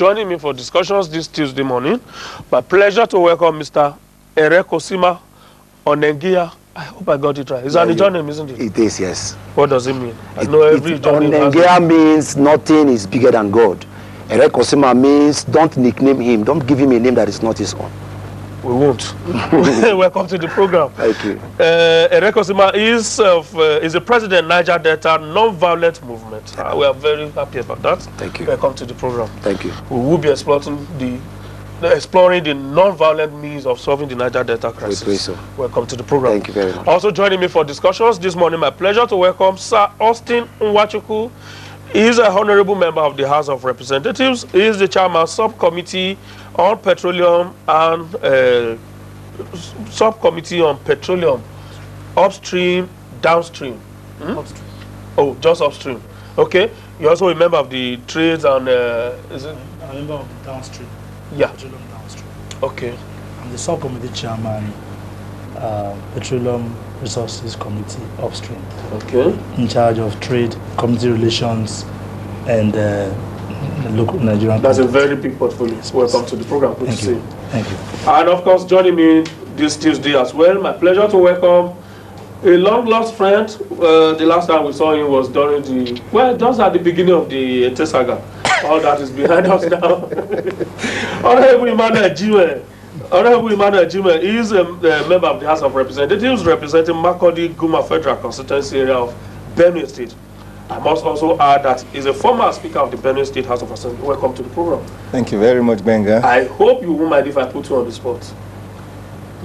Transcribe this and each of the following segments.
joining me for discussions this Tuesday morning. My pleasure to welcome Mr. Onengiya. I hope I got it right. It's an Ijaw name, isn't it? It is, yes. What does it mean? I know every Ijaw name has Onengiya means nothing is bigger than God. Erekosima means don't nickname him. Don't give him a name that is not his own. We won't. Welcome to the program. Thank you. Erekosima is the president Niger Delta Non-Violent Movement. We are very happy about that. Thank you. Welcome to the program. Thank you. We will be exploring the non-violent means of solving the Niger Delta crisis. So. Welcome to the program. Thank you very much. Also joining me for discussions this morning, my pleasure to welcome Sir Austin Nwachukwu. He is a honorable member of the House of Representatives. He is the chairman of subcommittee on petroleum and subcommittee on petroleum, upstream, downstream. Upstream. Oh, just upstream. Okay. You're also a member of the trades and is it? I'm a member of the downstream. Yeah. Petroleum downstream. Okay. I'm the subcommittee chairman, Petroleum Resources Committee upstream. Okay. In charge of trade, community relations, and the local Nigerian. That's a very big portfolio. Welcome to the program. Good to see you. Thank you. And of course, joining me this Tuesday as well, my pleasure to welcome a long-lost friend. The last time we saw him was during just at the beginning of the Ete saga. All that is behind us now. Honorable Emmanuel Jime is a member of the House of Representatives representing Makurdi Guma Federal Constituency area of Benue State. I must also add that he's a former Speaker of the Benue State House of Assembly. Welcome to the program. Thank you very much, Benga. I hope you won't mind if I put you on the spot.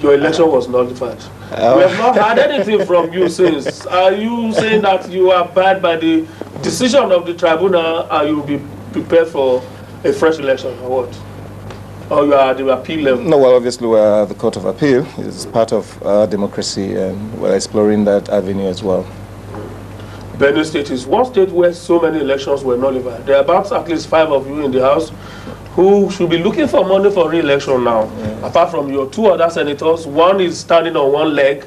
Your election was nullified. We have not heard anything from you since. Are you saying that you are abide by the decision of the tribunal and you will be prepared for a fresh election or what? Or you are at the appeal level? No, well, obviously we are the Court of Appeal. It's part of our democracy and we're exploring that avenue as well. Benue State is one state where so many elections were nullified. There are about at least 5 of you in the House who should be looking for money for re-election now. Yeah. Apart from your 2 other senators, one is standing on one leg.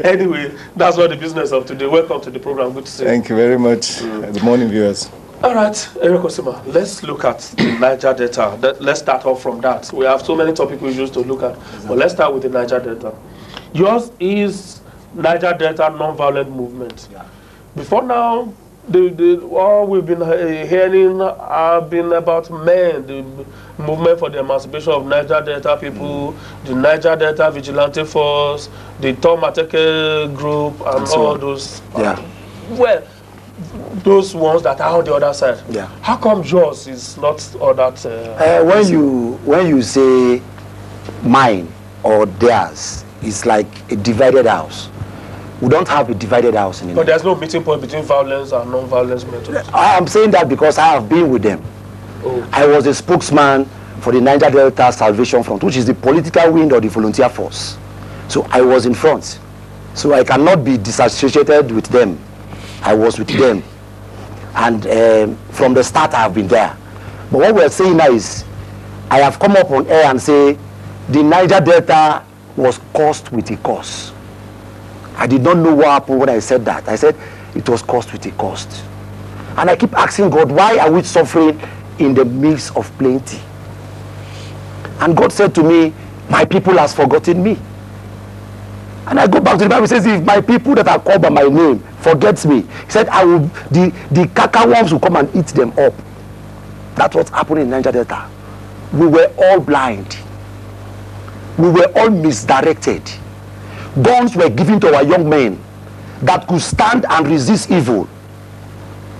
Anyway, that's not the business of today. Welcome to the program. Good to see you. Thank you very much. Good morning, viewers. All right, Erekosima, let's look at the Niger Delta. Let's start off from that. We have so many topics we used to look at, but let's start with the Niger Delta. Yours is Niger Delta Non-Violent Movement. Yeah. Before now, all we've been hearing have been about men, the movement for the emancipation of Niger Delta people, the Niger Delta Vigilante Force, the Tom Mateke group, and all those. Yeah. Well, those ones that are on the other side. Yeah. How come yours is not all that? When you say mine or theirs, it's like a divided house. We don't have a divided house anymore. But there's no meeting point between violence and non-violence methods. I am saying that because I have been with them. Oh. I was a spokesman for the Niger Delta Salvation Front, which is the political wing of the volunteer force. So I was in front. So I cannot be disassociated with them. I was with them. And from the start, I have been there. But what we're saying now is, I have come up on air and say, the Niger Delta was caused with a cause. I did not know what happened when I said that. I said it was caused with a cost. And I keep asking God, why are we suffering in the midst of plenty? And God said to me, my people has forgotten me. And I go back to the Bible, it says, if my people that are called by my name forgets me, he said, the cacaworms will come and eat them up. That's what's happening in Niger Delta. We were all blind. We were all misdirected. Guns were given to our young men that could stand and resist evil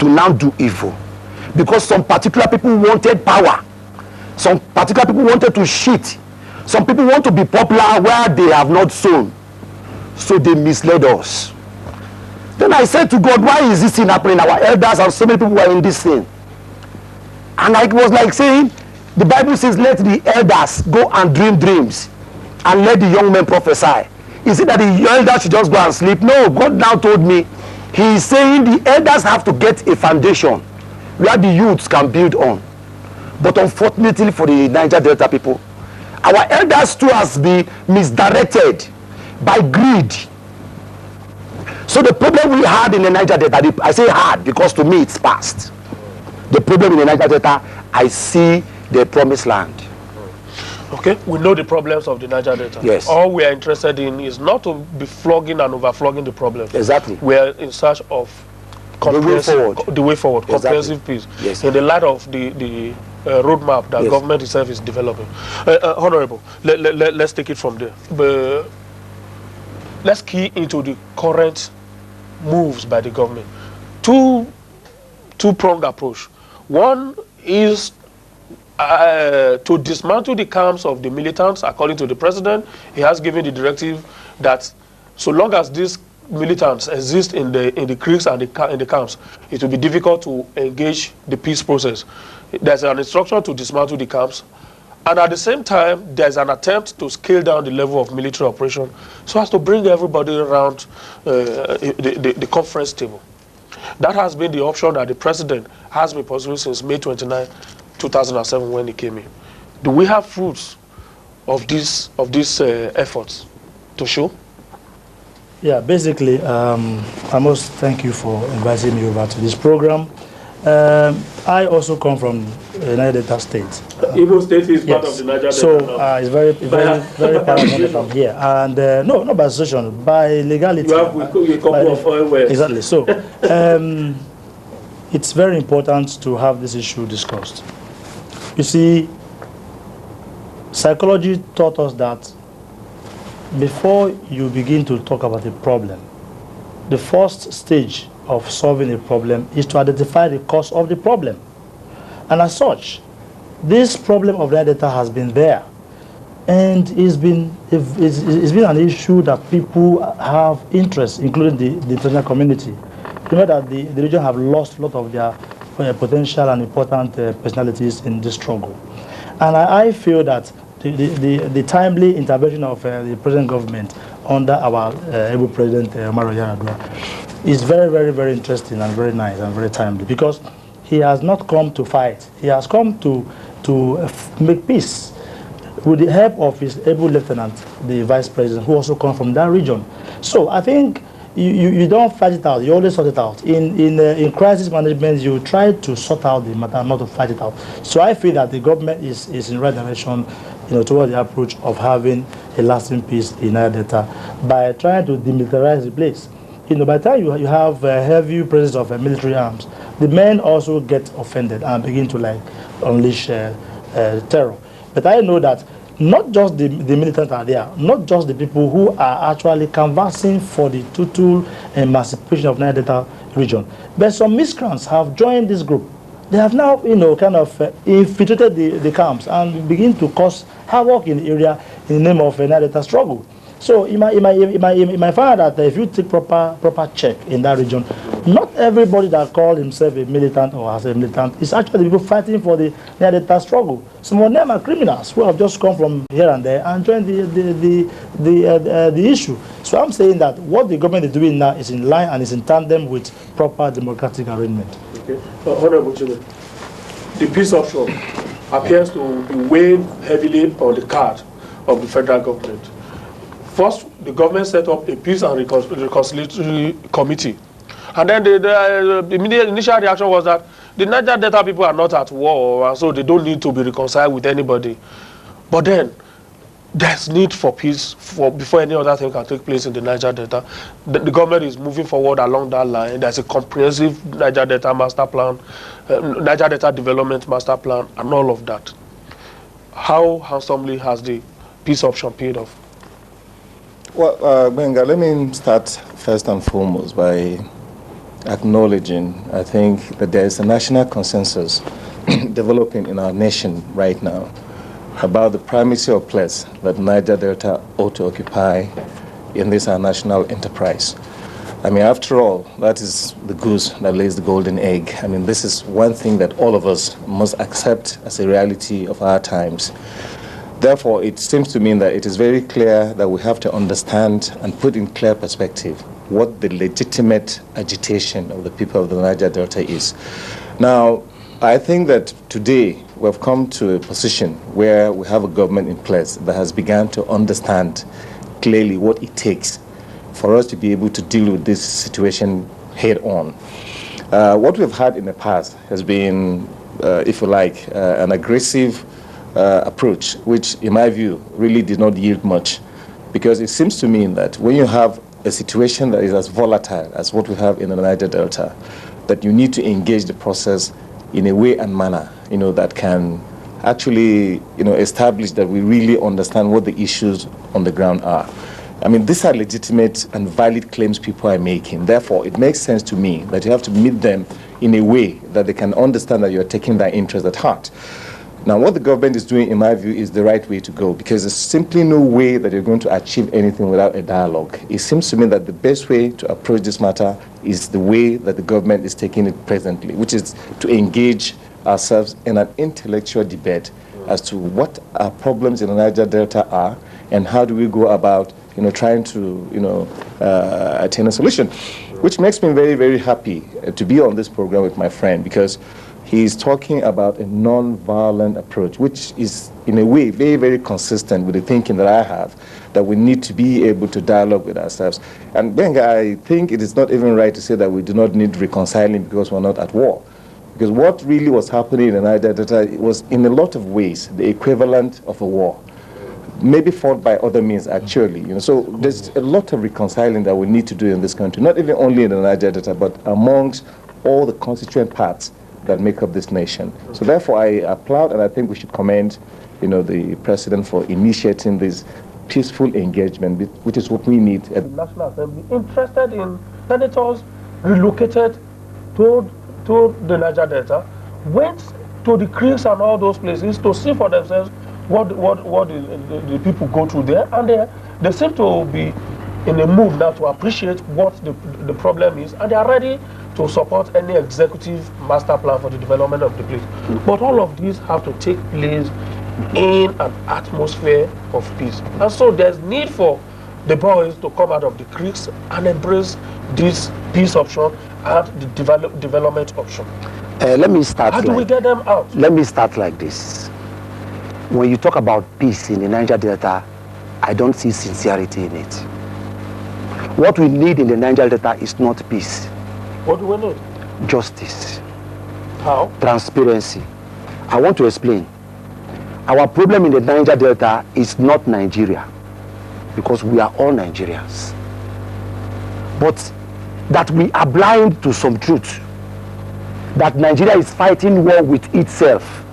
to now do evil. Because some particular people wanted power. Some particular people wanted to cheat. Some people want to be popular where they have not sown. So they misled us. Then I said to God, why is this thing happening? Our elders and so many people were in this thing. And I was like saying, the Bible says, let the elders go and dream dreams and let the young men prophesy. Is it that the elders should just go and sleep? No, God now told me, he is saying the elders have to get a foundation where the youths can build on. But unfortunately for the Niger Delta people, our elders too has been misdirected by greed. So the problem we had in the Niger Delta, I say hard because to me it's past. The problem in the Niger Delta, I see the promised land. Okay, we know the problems of the Niger Delta. Yes. All we are interested in is not to be flogging and overflogging the problems. Exactly. We are in search of The way forward. comprehensive peace. Yes. In the light of the roadmap that government itself is developing. Honorable, let's take it from there. But let's key into the current moves by the government. Two-pronged approach. One is to dismantle the camps of the militants. According to the president, he has given the directive that so long as these militants exist in the creeks and in the camps, it will be difficult to engage the peace process. There's an instruction to dismantle the camps, and at the same time, there's an attempt to scale down the level of military operation so as to bring everybody around the conference table. That has been the option that the president has been pursuing since May 29, 2007 when he came in. Do we have fruits of these efforts to show? Yeah, basically, I must thank you for inviting me over to this program. I also come from Niger Delta State. Igbo State is part of the Niger Delta. So it's very paramount that I'm here. And no, not by association, by legality. You have a couple of oil wells. Exactly. So it's very important to have this issue discussed. You see, psychology taught us that before you begin to talk about a problem, the first stage of solving a problem is to identify the cause of the problem. And as such, this problem of Niger Delta has been there. And it's been an issue that people have interest, including the international community. You know that the region have lost a lot of their potential and important personalities in this struggle. And I feel that the timely intervention of the present government under our able president, Omar Yar'Adua, is very, very, very interesting and very nice and very timely, because he has not come to fight. He has come to make peace with the help of his able lieutenant, the vice president, who also comes from that region. So I think you don't fight it out, you always sort it out. In crisis management, you try to sort out the matter, not to fight it out. So I feel that the government is in the right direction, toward the approach of having a lasting peace in Niger Delta by trying to demilitarize the place. By the time you have a heavy presence of military arms, the men also get offended and begin to unleash terror. But I know that not just the militants are there, not just the people who are actually canvassing for the total emancipation of Niger Delta region, but some miscreants have joined this group. They have now, kind of infiltrated the camps and begin to cause havoc in the area in the name of Niger Delta struggle. So you might find that if you take proper check in that region, not everybody that calls himself a militant or as a militant is actually people fighting for the Niger Delta struggle. Some of them are criminals who have just come from here and there and joined the issue. So I'm saying that what the government is doing now is in line and is in tandem with proper democratic arrangement. Okay. Honorable Chile, the peace option appears to be weighing heavily on the card of the federal government. First, the government set up a peace and reconciliatory committee. And then the immediate initial reaction was that the Niger Delta people are not at war, and so they don't need to be reconciled with anybody. But then, there's need for peace before any other thing can take place in the Niger Delta. The government is moving forward along that line. There's a comprehensive Niger Delta master plan, Niger Delta development master plan, and all of that. How handsomely has the peace option paid off? Well, Benga, let me start first and foremost by acknowledging, I think, that there is a national consensus developing in our nation right now about the primacy of place that Niger Delta ought to occupy in this our national enterprise. I mean, after all, that is the goose that lays the golden egg. I mean, this is one thing that all of us must accept as a reality of our times. Therefore, it seems to me that it is very clear that we have to understand and put in clear perspective what the legitimate agitation of the people of the Niger Delta is. Now, I think that today we have come to a position where we have a government in place that has begun to understand clearly what it takes for us to be able to deal with this situation head on. What we've had in the past has been, if you like, an aggressive approach, which in my view really did not yield much, because it seems to me that when you have a situation that is as volatile as what we have in the Niger Delta, that you need to engage the process in a way and manner, that can actually, establish that we really understand what the issues on the ground are. I mean, these are legitimate and valid claims people are making. Therefore, it makes sense to me that you have to meet them in a way that they can understand that you're taking their interest at heart. Now, what the government is doing, in my view, is the right way to go, because there's simply no way that you're going to achieve anything without a dialogue. It seems to me that the best way to approach this matter is the way that the government is taking it presently, which is to engage ourselves in an intellectual debate as to what our problems in the Niger Delta are and how do we go about trying to attain a solution, which makes me very, very happy to be on this program with my friend, because he's talking about a non-violent approach, which is in a way very, very consistent with the thinking that I have, that we need to be able to dialogue with ourselves. And Benga, I think it is not even right to say that we do not need reconciling because we're not at war. Because what really was happening in Niger Delta was in a lot of ways the equivalent of a war, maybe fought by other means actually. So there's a lot of reconciling that we need to do in this country, not even only in the Niger Delta, but amongst all the constituent parts that make up this nation. So therefore I applaud, and I think we should commend the president for initiating this peaceful engagement, which is what we need. The National Assembly interested in senators relocated to the Niger Delta, went to the creeks and all those places to see for themselves what the people go through there, and they seem to be in a mood now to appreciate what the problem is, and they are ready to support any executive master plan for the development of the place. But all of these have to take place in an atmosphere of peace. And so there's need for the boys to come out of the creeks and embrace this peace option and the development option. Let me start. How do we get them out? Let me start like this. When you talk about peace in the Niger Delta, I don't see sincerity in it. What we need in the Niger Delta is not peace. What do we need? Justice. How? Transparency. I want to explain. Our problem in the Niger Delta is not Nigeria, because we are all Nigerians. But that we are blind to some truth, that Nigeria is fighting war with itself.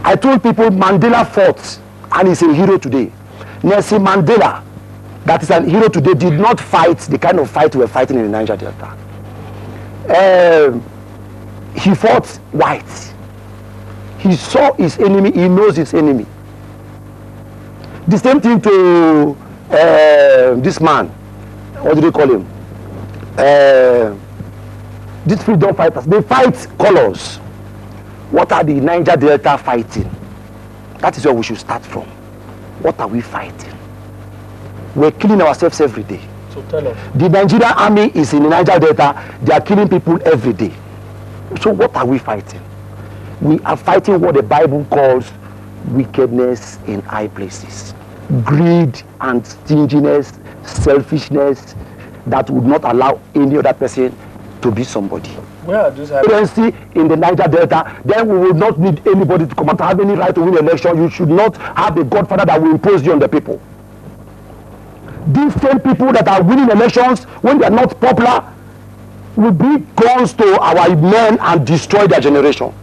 I told people Mandela fought and is a hero today. Nelson Mandela, that is a hero today, did not fight the kind of fight we were fighting in the Niger Delta. He fought white. He saw his enemy, he knows his enemy. The same thing to this man, what do they call him? These freedom fighters, they fight colors. What are the Niger Delta fighting? That is where we should start from. What are we fighting? We're killing ourselves every day. So tell us. The Nigerian army is in the Niger Delta. They are killing people every day. So what are we fighting? We are fighting what the Bible calls wickedness in high places. Greed and stinginess, selfishness that would not allow any other person to be somebody. Where are these happening? In the Niger Delta, then we will not need anybody to come out to have any right to win an election. You should not have a godfather that will impose you on the people. These same people that are winning elections, when they are not popular, will bring guns to our men and destroy their generation.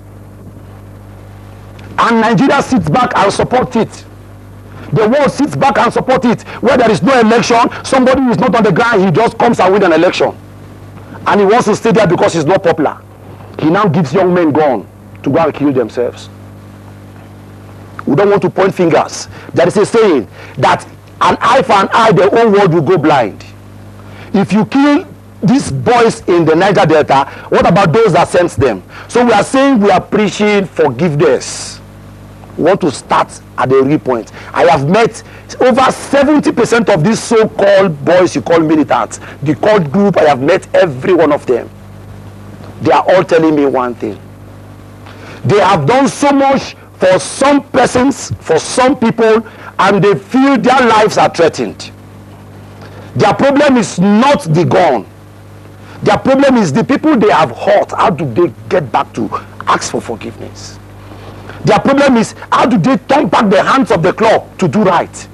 And Nigeria sits back and supports it. The world sits back and supports it. Where there is no election, somebody who is not on the ground, he just comes and wins an election. And he wants to stay there because he's not popular. He now gives young men gun to go and kill themselves. We don't want to point fingers. There is a saying that an eye for an eye, the whole world will go blind. If you kill these boys in the Niger Delta, what about those that sent them? So we are saying we are preaching forgiveness. We want to start at the real point. I have met over 70% of these so-called boys you call militants. The cult group, I have met every one of them. They are all telling me one thing. They have done so much for some persons, for some people, and they feel their lives are threatened. Their problem is not the gun. Their problem is the people they have hurt. How do they get back to ask for forgiveness? Their problem is how do they turn back the hands of the claw to do right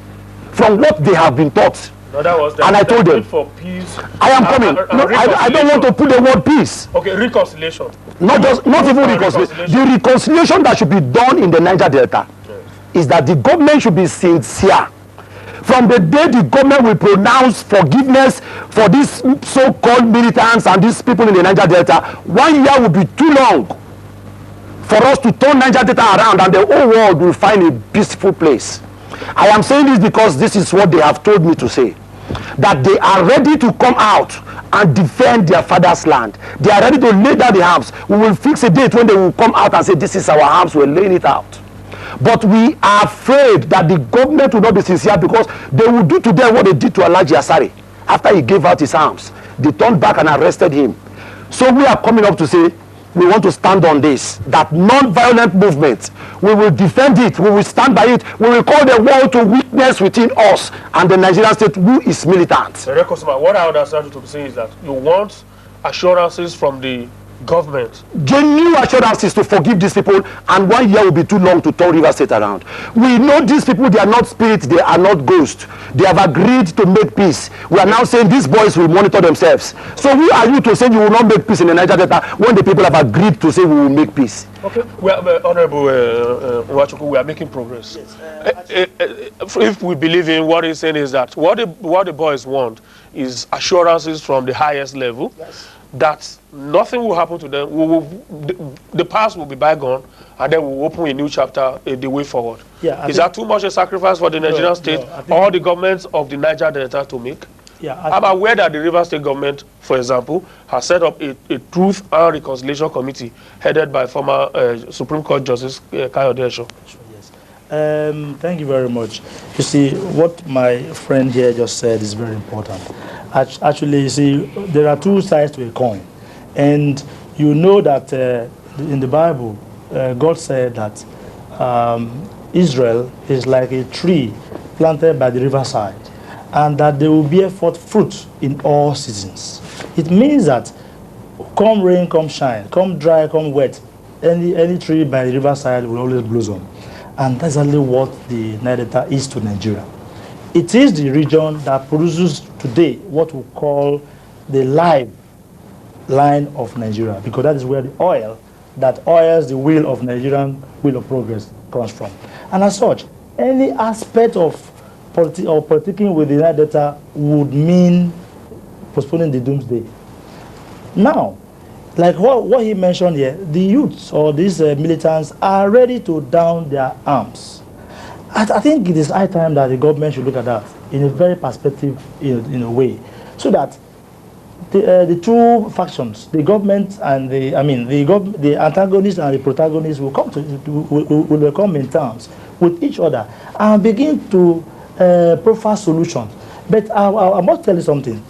from what they have been taught. No, that was the, and I told them, for peace. I am coming. No, I don't want to put the word peace. Okay, reconciliation. Not even reconciliation. The reconciliation that should be done in the Niger Delta is that the government should be sincere. From the day the government will pronounce forgiveness for these so-called militants and these people in the Niger Delta, 1 year will be too long for us to turn Niger Delta around and the whole world will find a peaceful place. I am saying this because this is what they have told me to say. That they are ready to come out and defend their father's land. They are ready to lay down the arms. We will fix a date when they will come out and say, this is our arms, we're laying it out. But we are afraid that the government will not be sincere because they will do to them what they did to Alhaji Asare. After he gave out his arms, they turned back and arrested him. So we are coming up to say, we want to stand on this, that non-violent movement, we will defend it, we will stand by it, we will call the world to witness within us and the Nigerian state who is militant. Erekosima, what I understand you to be saying is that you want assurances from the government. Genuine assurances to forgive these people, and 1 year will be too long to turn River State around. We know these people, they are not spirits, they are not ghosts. They have agreed to make peace. We are now saying these boys will monitor themselves. So who are you to say you will not make peace in the Niger Delta when the people have agreed to say we will make peace? Okay, we are, Honorable Nwachukwu, we are making progress. Yes, if we believe in what he's saying is that what the boys want is assurances from the highest level. Yes. That nothing will happen to them. The past will be bygone, and then we'll open a new chapter, the way forward. Yeah, is that too much a sacrifice for the Nigerian state or the government of the Niger Delta to make? Yeah, I'm aware that the River State government, for example, has set up a Truth and Reconciliation Committee headed by former Supreme Court Justice Kayode Esho. Yes. Thank you very much. You see, what my friend here just said is very important. Actually, you see, there are two sides to a coin. And you know that in the Bible, God said that Israel is like a tree planted by the riverside, and that they will bear forth fruit in all seasons. It means that come rain, come shine, come dry, come wet, any tree by the riverside will always blossom. And that's exactly what the Niger Delta is to Nigeria. It is the region that produces today what we call the lifeline of Nigeria, because that is where the oil that oils the wheel of Nigerian wheel of progress comes from. And as such, any aspect of politicking with the Niger Delta would mean postponing the doomsday. Now, like what he mentioned here, the youths or these militants are ready to down their arms. I think it is high time that the government should look at that in a very perspective, in a way, so that the two factions, the government and the antagonists and the protagonists will come in terms with each other and begin to profile solutions. But I must tell you something.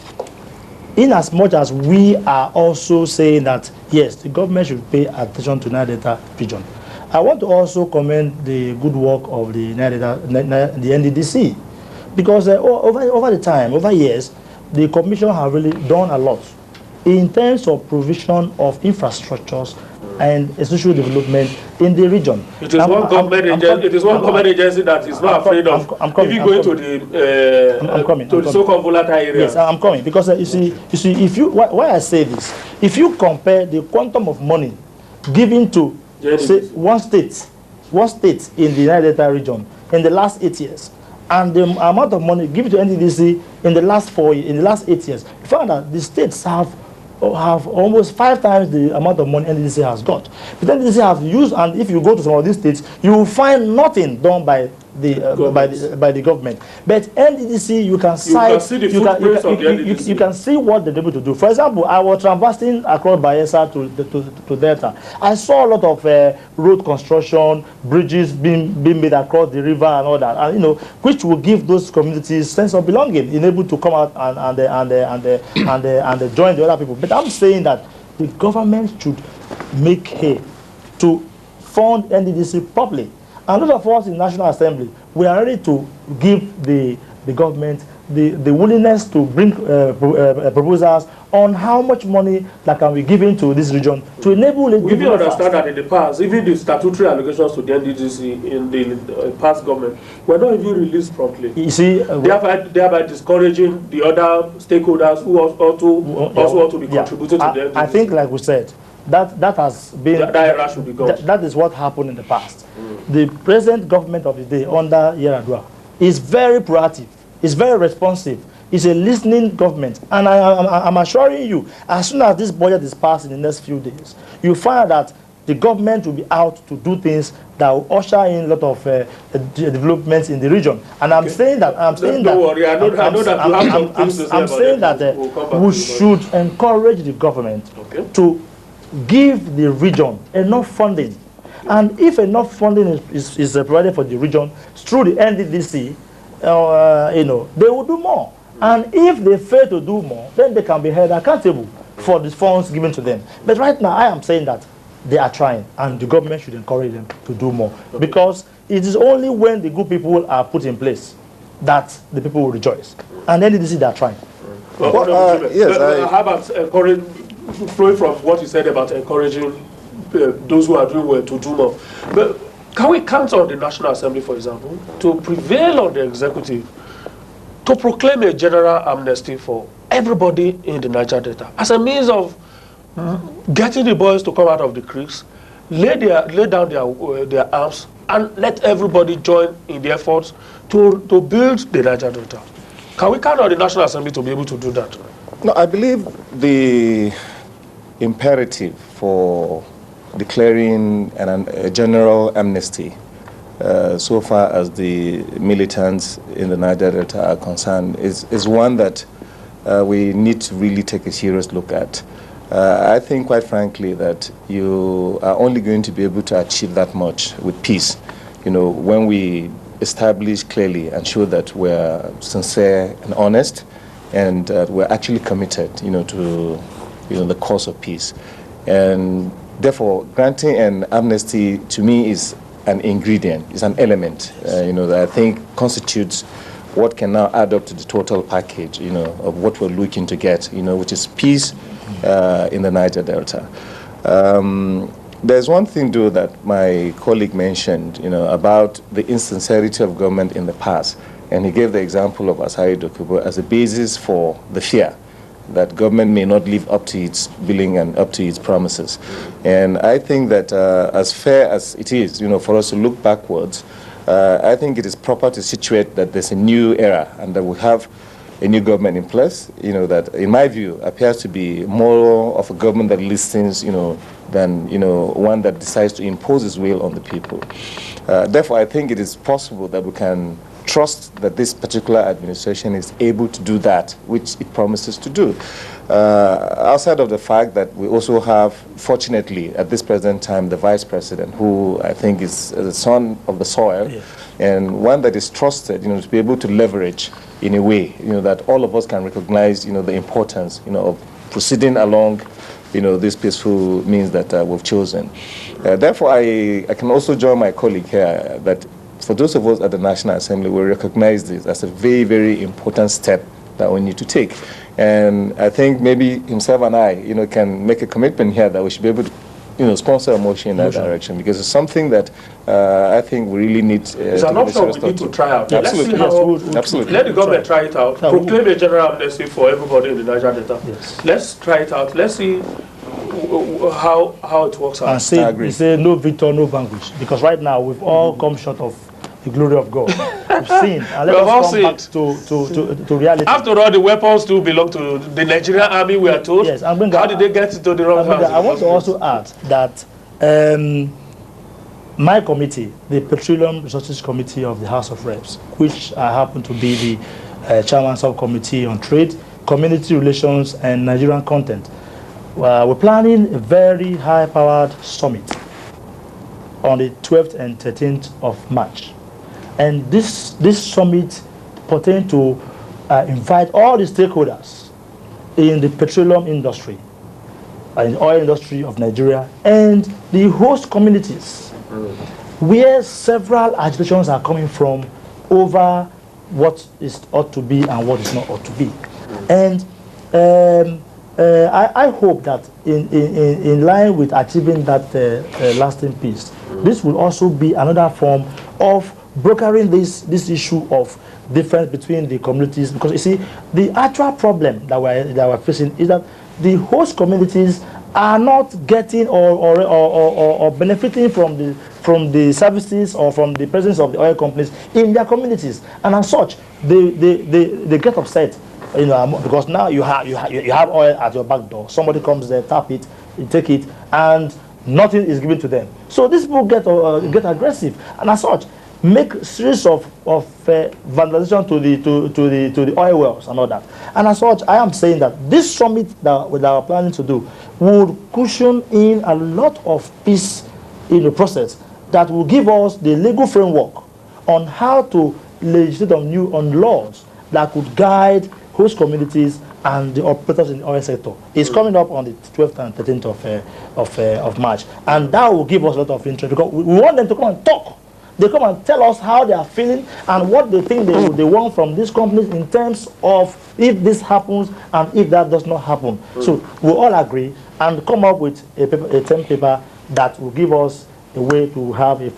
In as much as we are also saying that yes, the government should pay attention to Niger Delta region, I want to also commend the good work of the NDDC, because over years, the Commission have really done a lot in terms of provision of infrastructures and social development in the region. It is one government agency that is not afraid of. If you go to the so-called volatile area. Yes, I'm coming, because you see, if you why I say this, if you compare the quantum of money given to say one state in the Niger Delta region in the last 8 years, and the amount of money given to NDDC in the last 8 years, you find that the states have almost 5 times the amount of money NDDC has got. But NDDC have used, and if you go to some of these states, you will find nothing done by the government. But NDDC, you can you can see what they're able to do. For example, I was traversing across Bayelsa to Delta. I saw a lot of road construction, bridges being made across the river and all that, and which will give those communities sense of belonging, able to come out and join the other people. But I'm saying that the government should make hay to fund NDDC properly. And those of us in the National Assembly, we are ready to give the government the willingness to bring proposals on how much money that can be given to this region to enable it. We do understand that in the past, even the statutory allegations to the NDDC in the past government were not even released promptly. You see, thereby discouraging the other stakeholders who also want to be contributing to the NDDC. I think, like we said, that has been that era should be gone. That is what happened in the past. The present government of the day under Yar'Adua is very proactive, is very responsive, is a listening government, and I'm assuring you, as soon as this budget is passed in the next few days, you find that the government will be out to do things that will usher in a lot of developments in the region. And I'm saying that we should encourage the government to give the region enough funding. And if enough funding is provided for the region through the NDDC, they will do more. And if they fail to do more, then they can be held accountable for the funds given to them. But right now, I am saying that they are trying, and the government should encourage them to do more. Because it is only when the good people are put in place that the people will rejoice. And then they are trying. How about flowing from what you said about encouraging those who are doing well to do more? But can we count on the National Assembly, for example, to prevail on the executive to proclaim a general amnesty for everybody in the Niger Delta as a means of getting the boys to come out of the creeks, lay down their arms, and let everybody join in the efforts to build the Niger Delta? Can we count on the National Assembly to be able to do that? No, I believe the imperative for declaring a general amnesty so far as the militants in the Niger Delta are concerned is one that we need to really take a serious look at. I think, quite frankly, that you are only going to be able to achieve that much with peace, when we establish clearly and show that we're sincere and honest, and we're actually committed, to the cause of peace. And therefore, granting an amnesty to me is an ingredient, is an element, that I think constitutes what can now add up to the total package, of what we're looking to get, which is peace in the Niger Delta. There's one thing, though, that my colleague mentioned, about the insincerity of government in the past, and he gave the example of Asari Dokubo as a basis for the fear that government may not live up to its billing and up to its promises. And I think that as fair as it is, for us to look backwards, I think it is proper to situate that there's a new era and that we have a new government in place, that, in my view, appears to be more of a government that listens, than, one that decides to impose its will on the people. Therefore, I think it is possible that we can trust that this particular administration is able to do that which it promises to do. Outside of the fact that we also have, fortunately, at this present time, the vice president, who I think is the son of the soil, and one that is trusted, to be able to leverage in a way, that all of us can recognize, the importance, of proceeding along, this peaceful means that we've chosen. Therefore, I can also join my colleague here that for those of us at the National Assembly, we recognize this as a very, very important step that we need to take. And I think maybe himself and I, can make a commitment here that we should be able to, sponsor a motion in that direction, because it's something that I think we really need it's an option we need to try out. Absolutely. Let's see absolutely. Let the government try it out. Proclaim a general amnesty for everybody in the Niger Delta. Yes. Let's try it out. Let's see how it works out. And say no victor, no vanquish. Because right now we've all come short of the glory of God. We've seen. And let us come back to reality. After all, the weapons do belong to the Nigerian army, we are told. Yes. How did they get into the wrong hands? I want to also add that my committee, the Petroleum Resources Committee of the House of Reps, which I happen to be the chairman subcommittee on trade, community relations, and Nigerian content, we're planning a very high-powered summit on the 12th and 13th of March. And this summit pertains to invite all the stakeholders in the petroleum industry, in the oil industry of Nigeria, and the host communities, where several agitations are coming from over what is ought to be and what is not ought to be. And I hope that in line with achieving that lasting peace, this will also be another form of brokering this issue of difference between the communities. Because you see, the actual problem that we're facing is that the host communities are not getting or benefiting from the services or from the presence of the oil companies in their communities, and as such, they get upset, because now you have oil at your back door. Somebody comes there, tap it, you take it, and nothing is given to them. So these people get aggressive, and as such, make a series of vandalization to the oil wells and all that. And as such, I am saying that this summit that we are planning to do would cushion in a lot of peace in the process that will give us the legal framework on how to legislate on laws that could guide host communities and the operators in the oil sector. It's coming up on the 12th and 13th of March, and that will give us a lot of interest, because we want them to come and talk. They come and tell us how they are feeling and what they think they want from these companies in terms of if this happens and if that does not happen. So we'll all agree and come up with a term paper that will give us a way to have a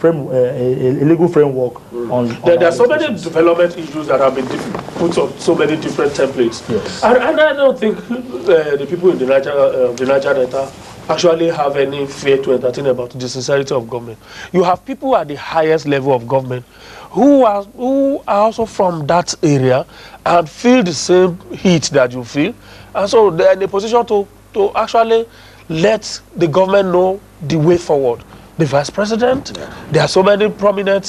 legal framework on there are so many development issues that have been put on so many different templates. Yes. And I don't think the people in the Niger Delta actually have any fear to entertain about the sincerity of government. You have people at the highest level of government who are also from that area and feel the same heat that you feel, and so they're in a position to actually let the government know the way forward. The vice president, there are so many prominent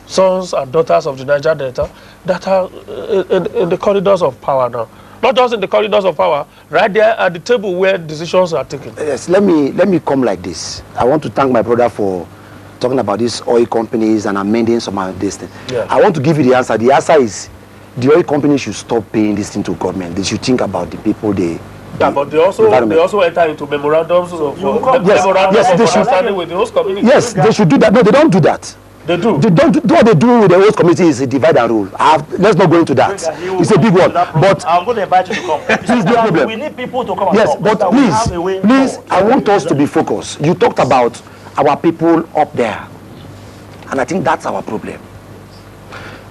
sons and daughters of the Niger Delta that are in the corridors of power now. Not just in the corridors of power, right there at the table where decisions are taken. Yes, let me come like this. I want to thank my brother for talking about these oil companies and amending some of this thing. Yeah. I want to give you the answer. The answer is the oil companies should stop paying this thing to government. They should think about the people but they also enter into memorandums of understanding with the host community. Yes, they should do that. No, they don't do that. They do. What they do with the host community is a divide and rule. Let's not go into that. It's a big one. But I'm going to invite you to come. Please, no problem. We need people to come and yes, talk. but please, I want us to be focused. You talked about our people up there, and I think that's our problem.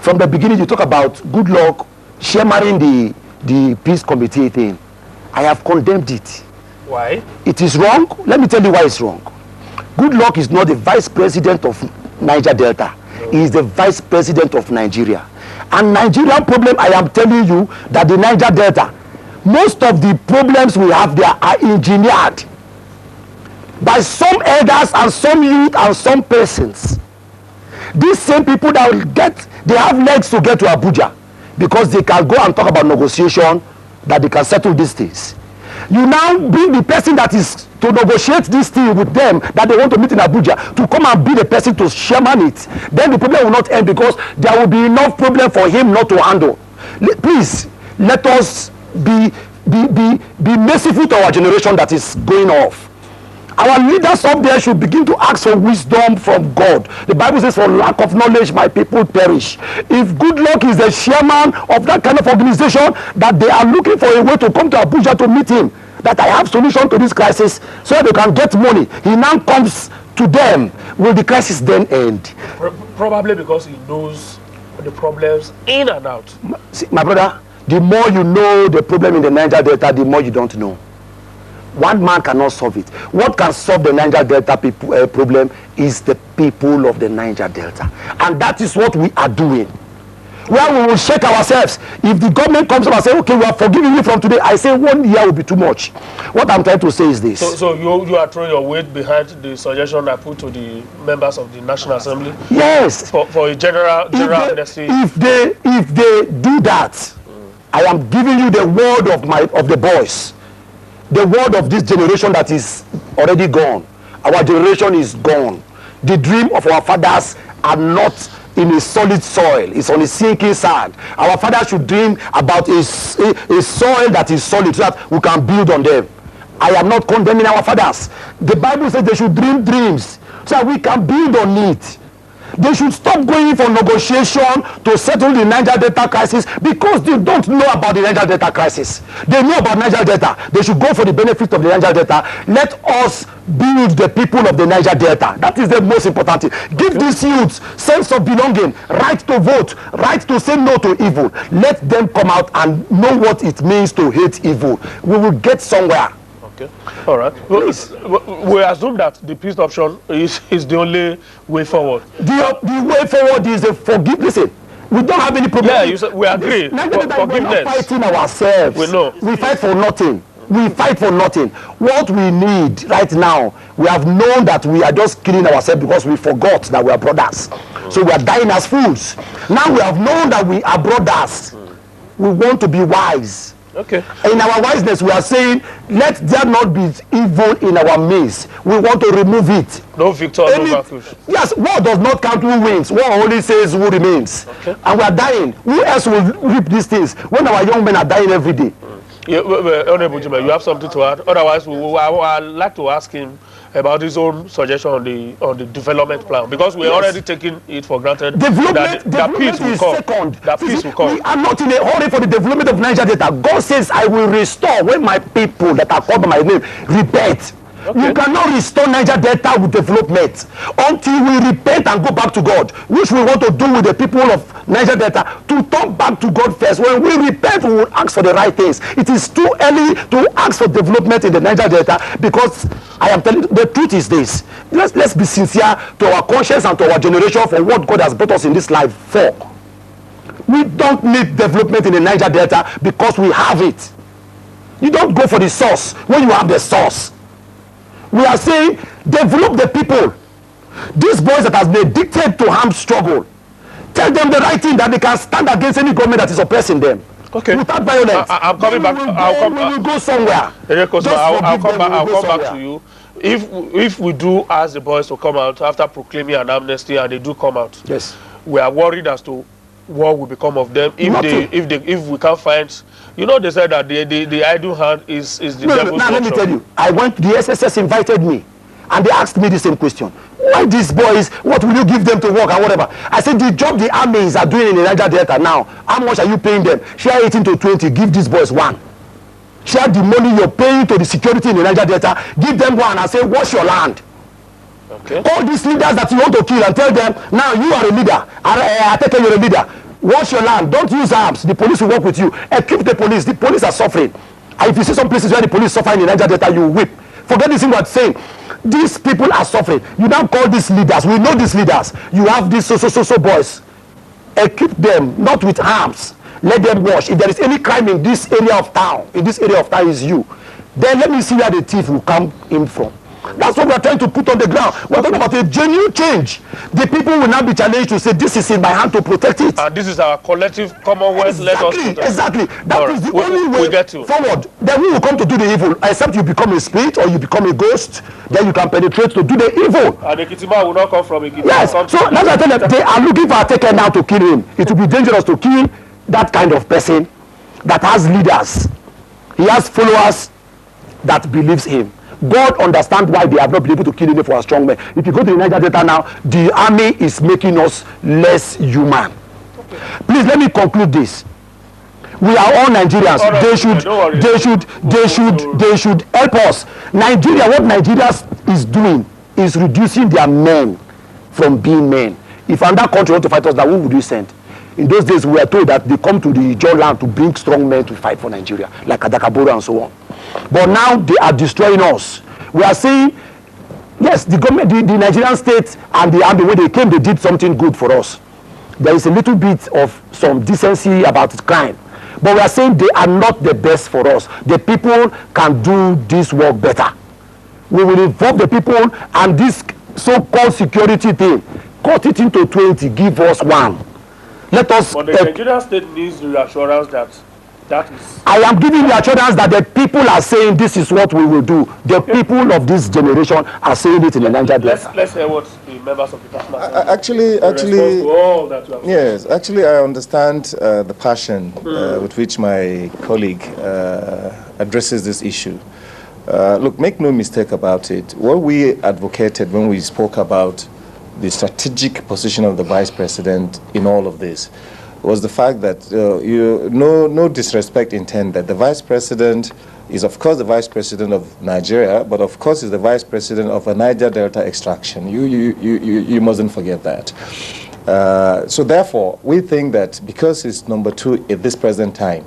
From the beginning, you talk about good luck sharing the peace committee thing. I have condemned it. Why? It is wrong. Let me tell you why it's wrong. Good luck is not the vice president of Niger Delta. No. He is the vice president of Nigeria. And Nigerian problem, I am telling you that the Niger Delta, most of the problems we have there are engineered by some elders and some youth and some persons. These same people that will they have legs to get to Abuja because they can go and talk about negotiation, that they can settle these things. You now bring the person that is to negotiate this thing with them that they want to meet in Abuja to come and be the person to chairman it. Then the problem will not end because there will be enough problem for him not to handle. Please, let us be merciful to our generation that is going off. Our leaders up there should begin to ask for wisdom from God. The Bible says, for lack of knowledge, my people perish. If good luck is the chairman of that kind of organization, that they are looking for a way to come to Abuja to meet him, that I have solution to this crisis so that they can get money, he now comes to them. Will the crisis then end? Probably because he knows the problems in and out. See, my brother, the more you know the problem in the Niger Delta, the more you don't know. One man cannot solve it. What can solve the Niger Delta problem is the people of the Niger Delta. And that is what we are doing. Where we will shake ourselves. If the government comes up and says, okay, we are forgiving you from today, I say 1 year will be too much. What I'm trying to say is this. So you are throwing your weight behind the suggestion I put to the members of the National Assembly? Yes. For a general amnesty? If they do that, I am giving you the word of the boys. The word of this generation that is already gone. Our generation is gone. The dream of our fathers are not in a solid soil. It's on a sinking sand. Our fathers should dream about a soil that is solid so that we can build on them. I am not condemning our fathers. The Bible says they should dream dreams so that we can build on it. They should stop going for negotiation to settle the Niger Delta crisis because they don't know about the Niger Delta crisis. They know about Niger Delta. They should go for the benefit of the Niger Delta. Let us build the people of the Niger Delta. That is the most important thing. Give these youths sense of belonging, right to vote, right to say no to evil. Let them come out and know what it means to hate evil. We will get somewhere. Okay. All right. Well, we assume that the peace option is the only way forward. The way forward is a forgiveness. Listen, we don't have any problem. Yeah, you said, we agree. Forgiveness. We're not fighting ourselves. We know. We fight for nothing. We fight for nothing. What we need right now, we have known that we are just killing ourselves because we forgot that we are brothers. So we are dying as fools. Now we have known that we are brothers. We want to be wise. Okay. In our wiseness, we are saying, let there not be evil in our midst. We want to remove it. No victor, no vanquish. Yes, war does not count who wins. War only says who remains. Okay. And we are dying. Who else will reap these things when our young men are dying every day? Yeah, Honorable Jimmy, you have something to add? Otherwise, I'd like to ask him about his own suggestion on the development plan, because we're already taking it for granted that peace will come. Second. That peace will come. We are not in a hurry for the development of Niger Delta. God says, I will restore when my people that are called by my name repent. Okay. You cannot restore Niger Delta with development until we repent and go back to God, which we want to do with the people of Niger Delta, to turn back to God first. When we repent, we will ask for the right things. It is too early to ask for development in the Niger Delta, because I am telling you, the truth is this. Let's be sincere to our conscience and to our generation for what God has brought us in this life for. We don't need development in the Niger Delta because we have it. You don't go for the source when you have the source. We are saying, develop the people. These boys that has been addicted to armed struggle, tell them the right thing, that they can stand against any government that is oppressing them. Okay. Without violence. I'm coming back. We will go somewhere. Erekosima, I'll come back to you. If we do ask the boys to come out after proclaiming an amnesty, and they do come out, yes, we are worried as to what will become of them if we can't find. You know, they said that the idle hand is the devil's now let me tell you, the SSS invited me and they asked me the same question. Why these boys, what will you give them to work and whatever? I said, the job the armies are doing in the Niger Delta now, how much are you paying them? Share 18 to 20, give these boys one. Share the money you're paying to the security in the Niger Delta, give them one and say, wash your land. Okay. All these leaders that you want to kill, and tell them, now you are a leader, I take care, you're a leader. Wash your land. Don't use arms. The police will work with you. Equip the police. The police are suffering. And if you see some places where the police suffering in Niger Delta, you weep. Forget this thing we're saying. These people are suffering. You don't call these leaders. We know these leaders. You have these so boys. Equip them, not with arms. Let them wash. If there is any crime in this area of town, is you. Then let me see where the thief will come in from. That's what we're trying to put on the ground. We're talking about a genuine change. The people will now be challenged to say, this is in my hand to protect it. And this is our collective commonwealth. Exactly. That is the only way forward. Then we will come to do the evil. Except you become a spirit or you become a ghost, then you can penetrate to do the evil. And the Ekitima will not come from Ekitima. Yes, so that's why I tell them, they are looking for a taker now to kill him. It will be dangerous to kill that kind of person that has leaders. He has followers that believes him. God understands why they have not been able to kill him for a strong man. If you go to the Niger Delta now, the army is making us less human. Okay. Please let me conclude this. We are all Nigerians. They should help us. Nigeria, what Nigeria is doing is reducing their men from being men. If another country want to fight us, now who would you send? In those days, we were told that they come to the Ijaw land to bring strong men to fight for Nigeria, like Adakaboro and so on. But now they are destroying us. We are saying, yes, the government, the Nigerian state and the army, when they came, they did something good for us. There is a little bit of some decency about crime. But we are saying they are not the best for us. The people can do this work better. We will involve the people, and this so-called security thing, cut it into 20, give us one. Let us. But the Nigerian state needs the reassurance that is. I am giving the assurance that the people are saying this is what we will do. The people of this generation are saying it in the Niger Delta. Let's hear what the members of the National Assembly yes, actually, I understand the passion with which my colleague addresses this issue. Look, make no mistake about it. What we advocated when we spoke about the strategic position of the vice president in all of this was the fact that no disrespect intended. The vice president is of course the vice president of Nigeria, but of course is the vice president of a Niger Delta extraction. You mustn't forget that. So therefore, we think that because it's number 2 at this present time,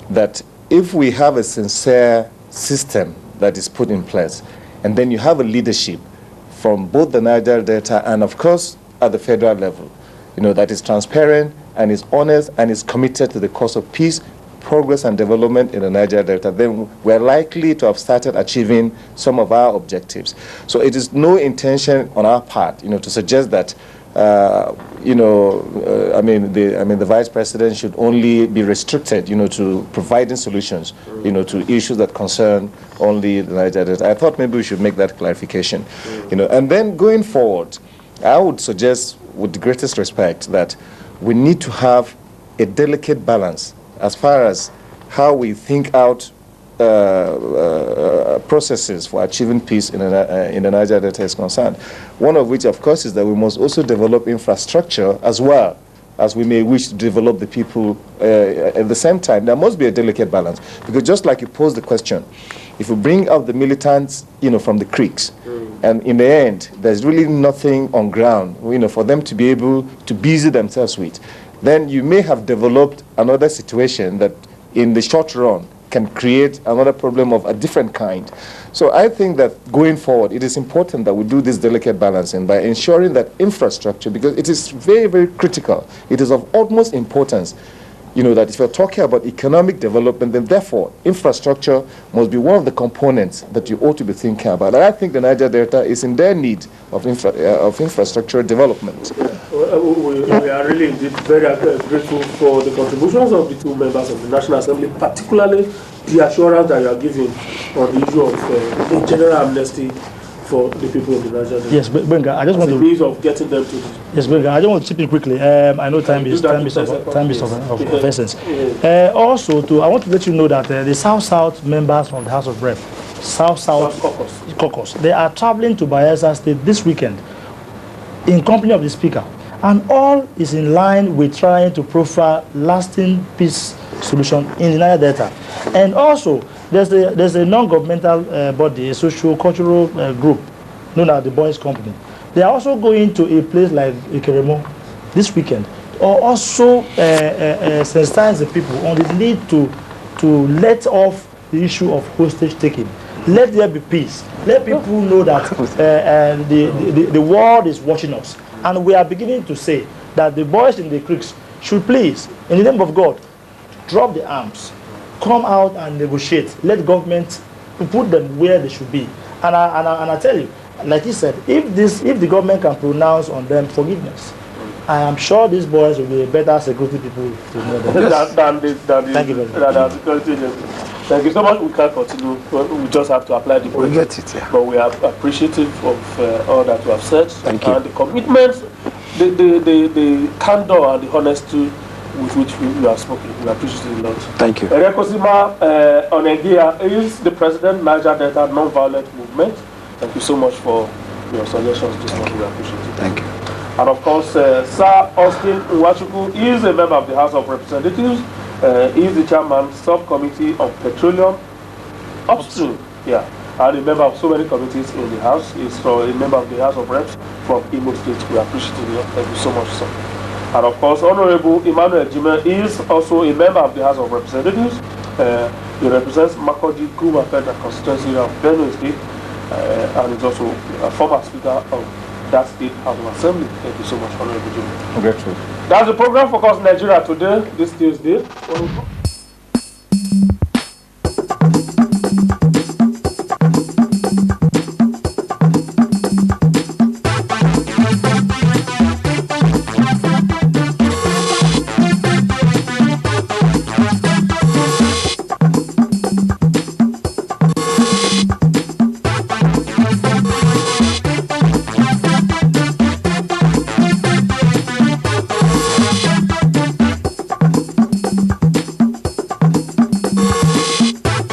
that if we have a sincere system that is put in place, and then you have a leadership from both the Niger Delta and of course at the federal level, that is transparent and is honest and is committed to the cause of peace, progress and development in the Niger Delta, then we're likely to have started achieving some of our objectives. So it is no intention on our part, to suggest that the vice president should only be restricted, to providing solutions, to issues that concern only the Niger Delta. I thought maybe we should make that clarification, and then going forward, I would suggest, with the greatest respect, that we need to have a delicate balance as far as how we think out processes for achieving peace in the Niger Delta is concerned. One of which, of course, is that we must also develop infrastructure as well as we may wish to develop the people at the same time. There must be a delicate balance, because just like you posed the question, if we bring out the militants, from the creeks, and in the end, there's really nothing on ground, for them to be able to busy themselves with, then you may have developed another situation that in the short run can create another problem of a different kind. So I think that going forward, it is important that we do this delicate balancing by ensuring that infrastructure, because it is very, very critical, it is of utmost importance, that if you're talking about economic development, then therefore infrastructure must be one of the components that you ought to be thinking about. And I think the Niger Delta is in their need of infrastructure development. We are really indeed very grateful for the contributions of the 2 members of the National Assembly, particularly the assurance that you are giving on the issue of a general amnesty for the people of the Niger Delta. Yes, Benga, I just want to... means of getting them to... Yes, Benga, I just want to chip in quickly. I know time is of essence. Also, I want to let you know that the South-South members from the House of Rep, South-South Caucus, they are traveling to Bayelsa State this weekend in company of the Speaker. And all is in line with trying to profile lasting peace solution in the Niger Delta. And also, there's a non-governmental body, a socio-cultural group known as the Boys Company. They are also going to a place like Ikeremo this weekend, or also sensitize the people on the need to let off the issue of hostage taking. Let there be peace. Let people know that the world is watching us. And we are beginning to say that the boys in the creeks should please, in the name of God, drop the arms, come out and negotiate. Let government put them where they should be. And I tell you, like he said, if the government can pronounce on them forgiveness, I am sure these boys will be a better security people to know them. Thank you very much. Thank you so much. We can't continue. We just have to apply the we get it, yeah. But we are appreciative of all that you have said. Thank you. And the commitment, the candor and the honesty with which you have spoken. We appreciate it a lot. Thank you. Onengiya is the president, Niger Delta Non-Violent Movement. Thank you so much for your suggestions this morning. We appreciate it. Thank you. And of course, Sir Austin Nwachukwu is a member of the House of Representatives. He is the chairman subcommittee of petroleum upstream. Yeah, and a member of so many committees in the House. He's a member of the House of Reps from Imo State. We appreciate it. Thank you so much, sir. And of course, Honorable Emmanuel Jime is also a member of the House of Representatives. He represents Makurdi Guma Federal Constituency of Benue State, and is also a former Speaker of that State House of Assembly. Thank you so much, Honorable Jime. I'm grateful. That's the program Focus Nigeria today, this Tuesday.